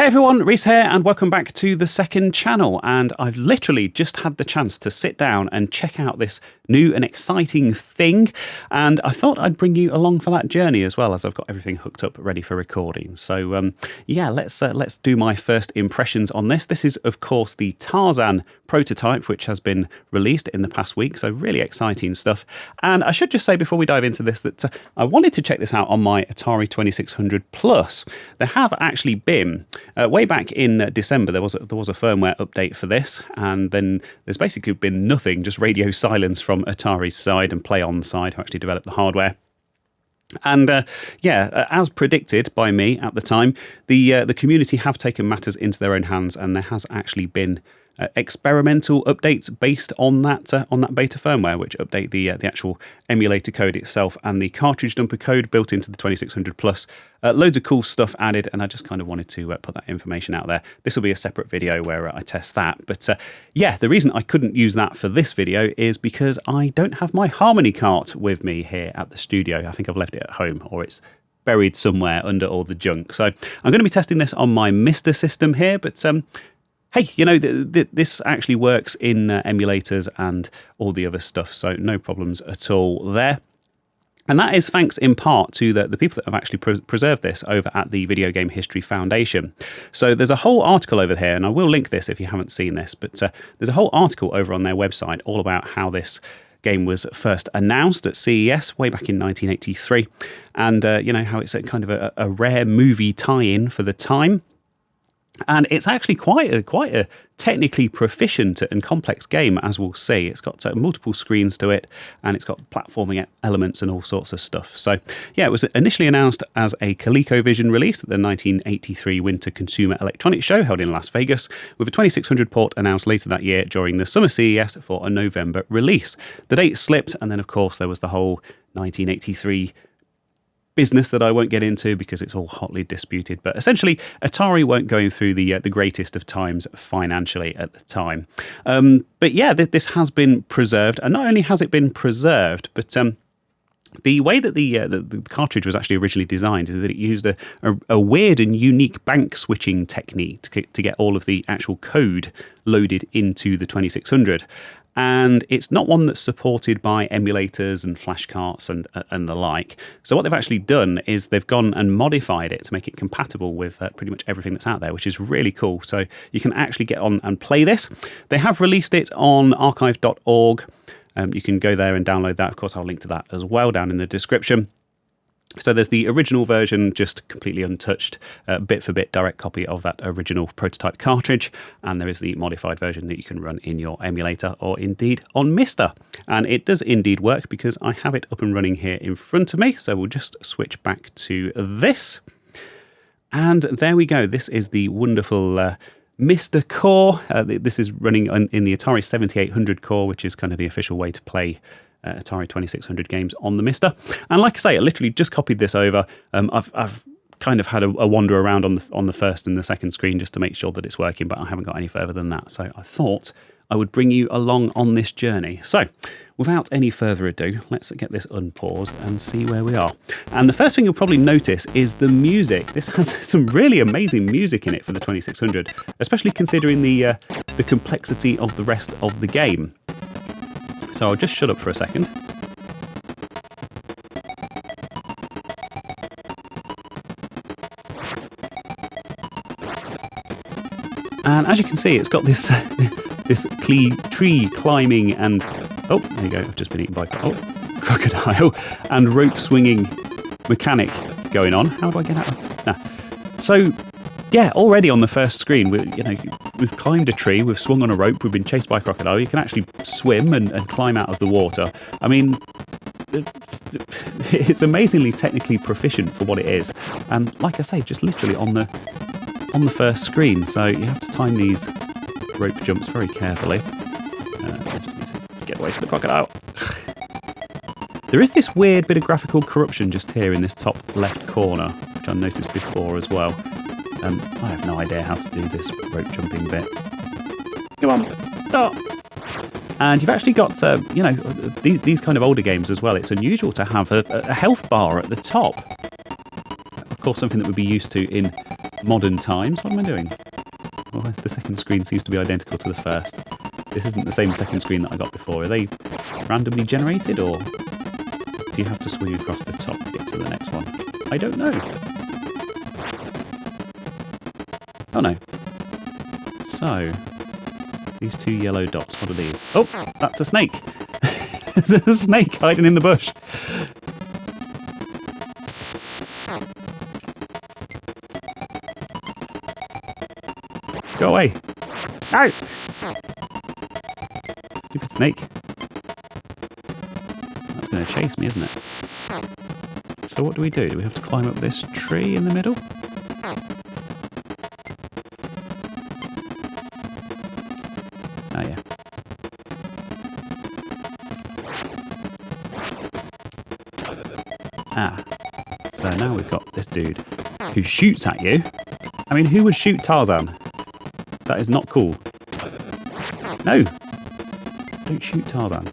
Hey everyone, Reese here, and welcome back to the second channel. And I've literally just had the chance to sit down and check out this new and exciting thing. And I thought I'd bring you along for that journey as well, as I've got everything hooked up ready for recording. So yeah, let's do my first impressions on this. This is, of course, the Tarzan prototype, which has been released in the past week. So really exciting stuff. And I should just say before we dive into this that I wanted to check this out on my Atari 2600 Plus. There have actually been way back in December, there was a firmware update for this, and then there's basically been nothing, just radio silence from Atari's side and PlayOn's side, who actually developed the hardware. And yeah, as predicted by me at the time, the community have taken matters into their own hands, and there has actually been experimental updates based on that beta firmware, which update the actual emulator code itself and the cartridge dumper code built into the 2600 Plus. Loads of cool stuff added, and I just kind of wanted to put that information out there. This will be a separate video where I test that. But yeah, the reason I couldn't use that for this video is because I don't have my Harmony cart with me here at the studio. I think I've left it at home, or it's buried somewhere under all the junk. So I'm going to be testing this on my Mister system here, but hey, you know, this actually works in emulators and all the other stuff, so no problems at all there. And that is thanks in part to the people that have actually preserved this over at the Video Game History Foundation. So there's a whole article over here, and I will link this if you haven't seen this, but there's a whole article over on their website all about how this game was first announced at CES way back in 1983, and you know, how it's a kind of a rare movie tie-in for the time. And it's actually quite a technically proficient and complex game, as we'll see. It's got multiple screens to it, and it's got platforming elements and all sorts of stuff. So yeah, it was initially announced as a ColecoVision release at the 1983 Winter Consumer Electronics Show held in Las Vegas, with a 2600 port announced later that year during the summer CES for a November release. The date slipped, and then of course there was the whole 1983 business that I won't get into because it's all hotly disputed. But essentially, Atari weren't going through the greatest of times financially at the time. But yeah, this has been preserved, and not only has it been preserved, but the way that the cartridge was actually originally designed is that it used a weird and unique bank switching technique to get all of the actual code loaded into the 2600. And it's not one that's supported by emulators and flash carts and the like. So what they've actually done is they've gone and modified it to make it compatible with pretty much everything that's out there, which is really cool. So you can actually get on and play this. They have released it on archive.org. You can go there and download that. Of course, I'll link to that as well down in the description. So there's the original version, just completely untouched, bit for bit direct copy of that original prototype cartridge, and there is the modified version that you can run in your emulator or indeed on Mister. And it does indeed work because I have it up and running here in front of me. So we'll just switch back to this. And there we go. This is the wonderful Mister core. This is running in the Atari 7800 core, which is kind of the official way to play Atari 2600 games on the Mister. And like I say, I literally just copied this over. I've kind of had a wander around on the first and the second screen just to make sure that it's working, but I haven't got any further than that. So I thought I would bring you along on this journey. So without any further ado, let's get this unpaused and see where we are. And the first thing you'll probably notice is the music. This has some really amazing music in it for the 2600, especially considering the complexity of the rest of the game. So I'll just shut up for a second. And as you can see, it's got this this tree climbing and oh, there you go. I've just been eaten by crocodile and rope swinging mechanic going on. How do I get out? So yeah, already on the first screen, we've climbed a tree, we've swung on a rope, we've been chased by a crocodile. You can actually swim and climb out of the water. I mean, it's amazingly technically proficient for what it is. And like I say, just literally on the first screen. So you have to time these rope jumps very carefully. I just need to get away from the crocodile. There is this weird bit of graphical corruption just here in this top left corner, which I noticed before as well. I have no idea how to do this rope jumping bit. Come on, stop! And you've actually got, these kind of older games as well. It's unusual to have a health bar at the top. Of course, something that we'd be used to in modern times. What am I doing? Well, the second screen seems to be identical to the first. This isn't the same second screen that I got before. Are they randomly generated, or do you have to swing across the top to get to the next one? I don't know. Oh no. So, these two yellow dots, what are these? Oh, that's a snake. There's a snake hiding in the bush. Go away. Ow! Stupid snake. That's going to chase me, isn't it? So what do? Do we have to climb up this tree in the middle? Oh yeah. Ah. So now we've got this dude who shoots at you. I mean, who would shoot Tarzan? That is not cool. No! Don't shoot Tarzan.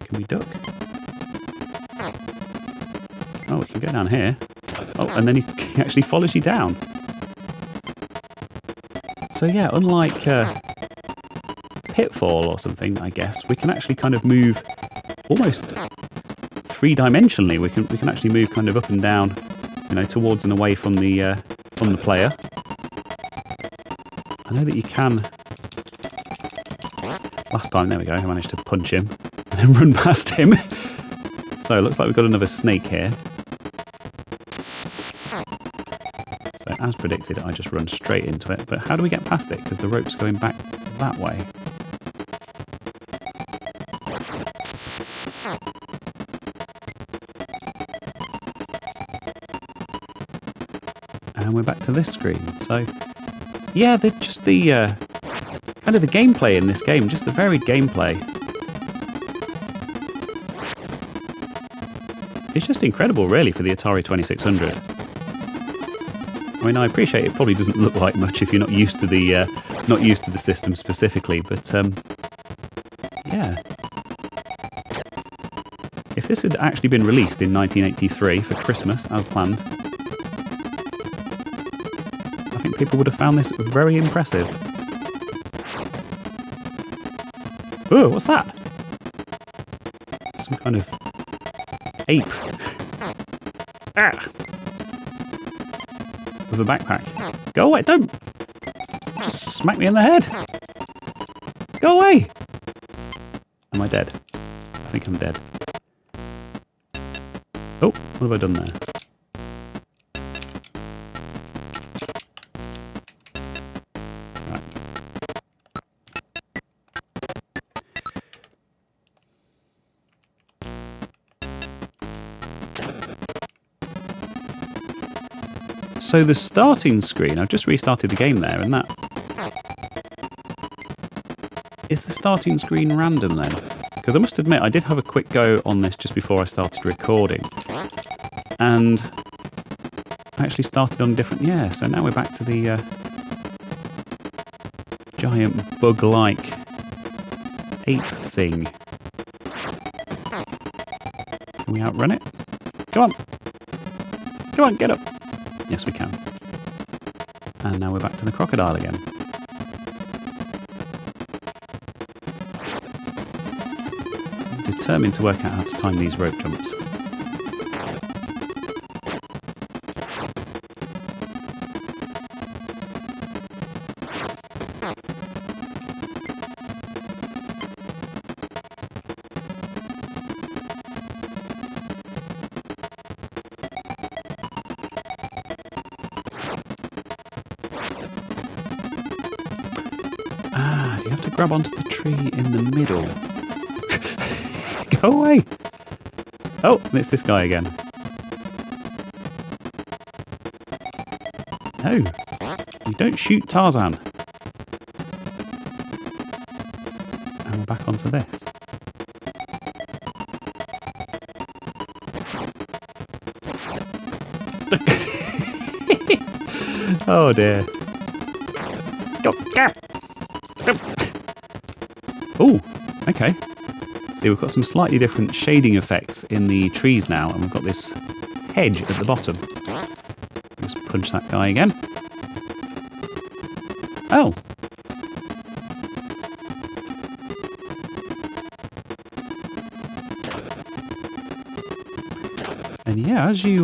Can we duck? Oh, we can go down here. Oh, and then he actually follows you down. So yeah, unlike Pitfall or something, I guess, we can actually kind of move almost three-dimensionally. We can actually move kind of up and down, you know, towards and away from the player. I know that you can. Last time, there we go, I managed to punch him and then run past him. So it looks like we've got another snake here. So as predicted, I just run straight into it. But how do we get past it? Because the rope's going back that way. And we're back to this screen. So, yeah, just the kind of the gameplay in this game, just the varied gameplay. It's just incredible, really, for the Atari 2600. I mean, I appreciate it probably doesn't look like much if you're not used to the system specifically, but yeah. If this had actually been released in 1983 for Christmas as planned, I think people would have found this very impressive. Oh, what's that? Some kind of ape. Ah! With a backpack. Go away, don't! Just smack me in the head! Go away! Am I dead? I think I'm dead. Oh, what have I done there? Right. So the starting screen, I've just restarted the game there, and that... Is the starting screen random then? Because I must admit, I did have a quick go on this just before I started recording. And I actually started on different... Yeah, so now we're back to the giant bug-like ape thing. Can we outrun it? Come on! Come on, get up! Yes, we can. And now we're back to the crocodile again. I'm determined to work out how to time these rope jumps. Ah, you have to grab onto the tree in the middle. Go away! Oh, and it's this guy again. No, you don't shoot Tarzan. And we're back onto this. Oh dear. Oh, okay. See, we've got some slightly different shading effects in the trees now, and we've got this hedge at the bottom. Just punch that guy again. Oh. And yeah, as you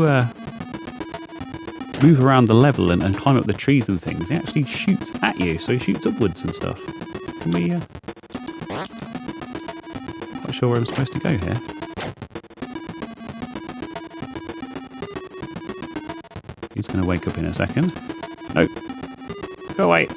move around the level and climb up the trees and things, he actually shoots at you, so he shoots upwards and stuff. Can we... Not sure where I'm supposed to go here. He's going to wake up in a second. No. Go away.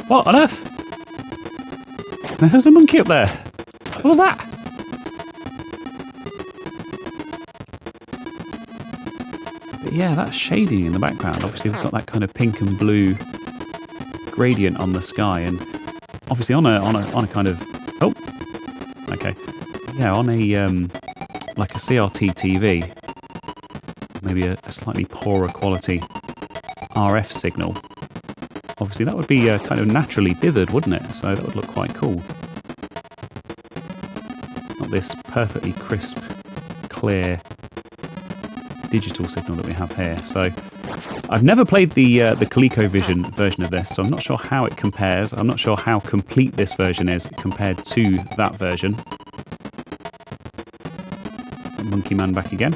What on earth? There's a monkey up there. What was that? But yeah, that shading in the background. Obviously, we've got that kind of pink and blue gradient on the sky, and obviously on a kind of okay, yeah, on a like a CRT TV, maybe a slightly poorer quality RF signal. Obviously, that would be kind of naturally dithered, wouldn't it? So that would look quite cool. Not this perfectly crisp, clear digital signal that we have here. So I've never played the ColecoVision version of this, so I'm not sure how it compares. I'm not sure how complete this version is compared to that version. Monkey Man back again.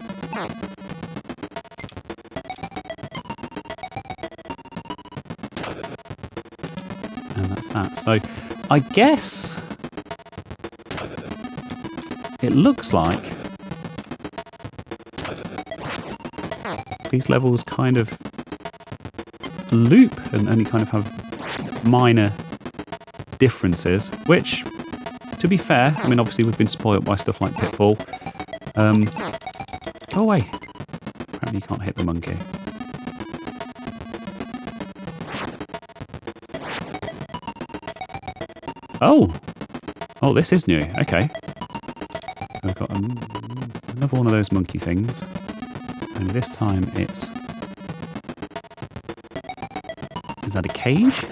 And that's that. So I guess it looks like these levels kind of loop and only kind of have minor differences, which, to be fair, I mean, obviously we've been spoiled by stuff like Pitfall. Go away. Apparently you can't hit the monkey. Oh, this is new. Okay. So we've got another one of those monkey things. And this time it's... Is that a cage?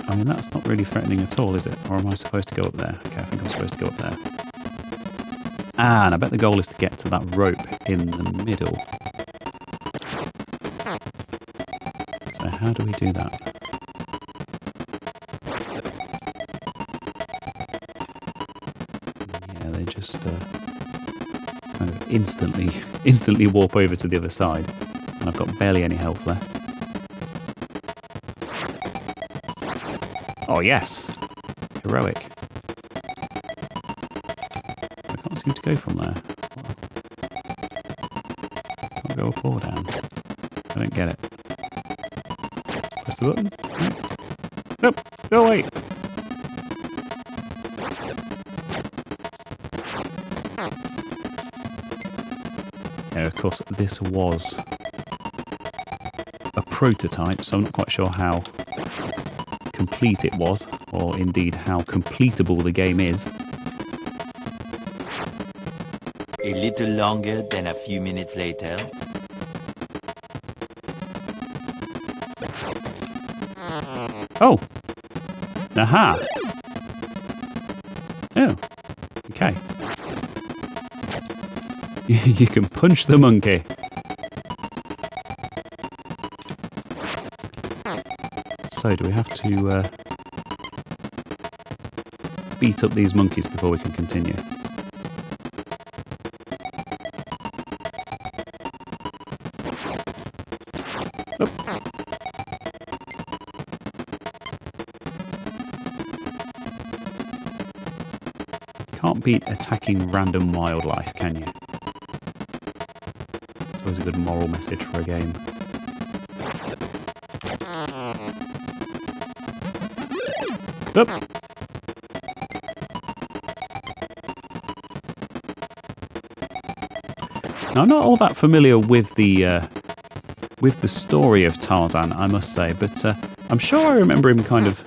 I mean, that's not really threatening at all, is it? Or am I supposed to go up there? Okay, I think I'm supposed to go up there. Ah, and I bet the goal is to get to that rope in the middle. So how do we do that? Yeah, they just kind of instantly warp over to the other side. And I've got barely any health left. Oh yes! Heroic. I can't seem to go from there. Can't go up or down. I don't get it. Press the button? Nope! Go away! Yeah, of course, this was a prototype, so I'm not quite sure how complete it was, or indeed how completable the game is. A little longer than a few minutes later. Oh! Aha! Oh, okay. You can punch the monkey. So, do we have to beat up these monkeys before we can continue? Oh. Can't beat attacking random wildlife, can you? It's always a good moral message for a game. Oop. Now, I'm not all that familiar with the story of Tarzan, I must say, but I'm sure I remember him kind of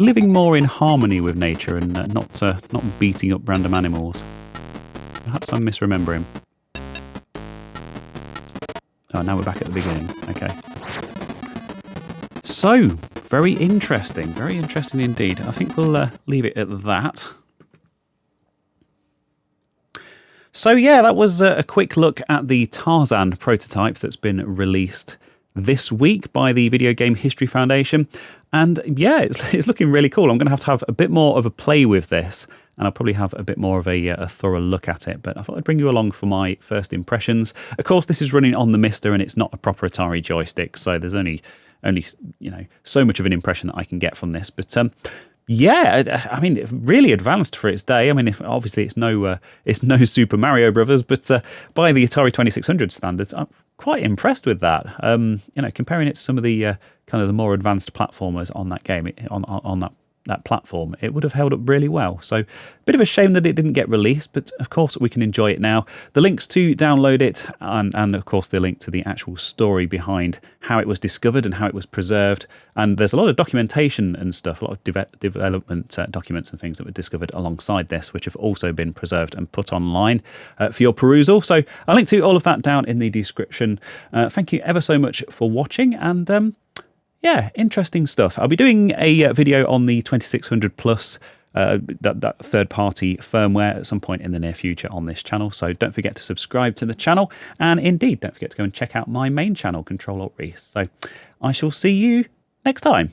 living more in harmony with nature and not beating up random animals. Perhaps I'm misremembering. Oh, now we're back at the beginning. Okay. So, very interesting indeed. I think we'll leave it at that. So yeah, that was a quick look at the Tarzan prototype that's been released this week by the Video Game History Foundation. And yeah, it's looking really cool. I'm going to have a bit more of a play with this, and I'll probably have a bit more of a thorough look at it. But I thought I'd bring you along for my first impressions. Of course, this is running on the Mister, and it's not a proper Atari joystick, so there's only so much of an impression that I can get from this. But yeah, I mean, really advanced for its day. I mean, obviously it's no Super Mario Brothers, but by the Atari 2600 standards, I'm quite impressed with that. Comparing it to some of the kind of the more advanced platformers on that game, on that platform, it would have held up really well. So, a bit of a shame that it didn't get released, but of course we can enjoy it now. The links to download it, and of course the link to the actual story behind how it was discovered and how it was preserved. And there's a lot of documentation and stuff, a lot of development documents and things that were discovered alongside this, which have also been preserved and put online for your perusal. So I'll link to all of that down in the description. Thank you ever so much for watching, and yeah, interesting stuff. I'll be doing a video on the 2600 Plus, that third-party firmware at some point in the near future on this channel. So don't forget to subscribe to the channel. And indeed, don't forget to go and check out my main channel, Control Alt Reese. So I shall see you next time.